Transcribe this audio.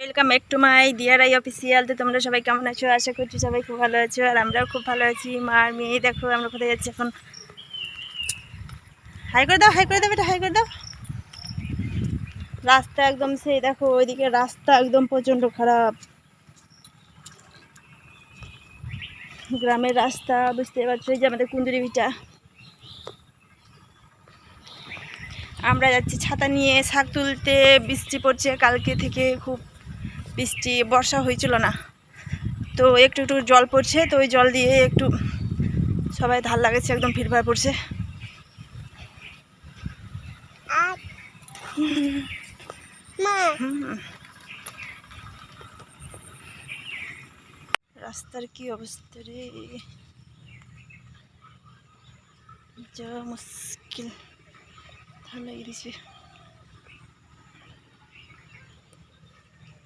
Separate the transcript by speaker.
Speaker 1: Welcome back to my DRI official. তো তোমরা সবাই কেমন আছো? আশা করছি সবাই খুব ভালো আছো, আর আমরাও খুব ভালো আছি। মা আর মেয়ে দেখো আমরা কোথায় যাচ্ছি এখন। হাই করে দাও, হাই করে দাও, এটা হাই করে দাও। রাস্তা একদম সেই দেখো, ওইদিকে রাস্তা একদম প্রচণ্ড খারাপ। গ্রামের রাস্তা বুঝতে পারছো, এই যে আমাদের কুন্দুরি ভিটা। আমরা যাচ্ছি ছাতা নিয়ে শাক তুলতে। বৃষ্টি পড়ছে কালকে থেকে, খুব বৃষ্টি, বর্ষা হয়েছিল না তো একটু একটু জল পড়ছে, তো ওই জল দিয়ে একটু সবাই ধার লাগাচ্ছে, একদম ভিড়ভাড় পড়ছে। রাস্তার কি অবস্থা রে, যা মুশকিল, ধার লাগিয়ে দিছে।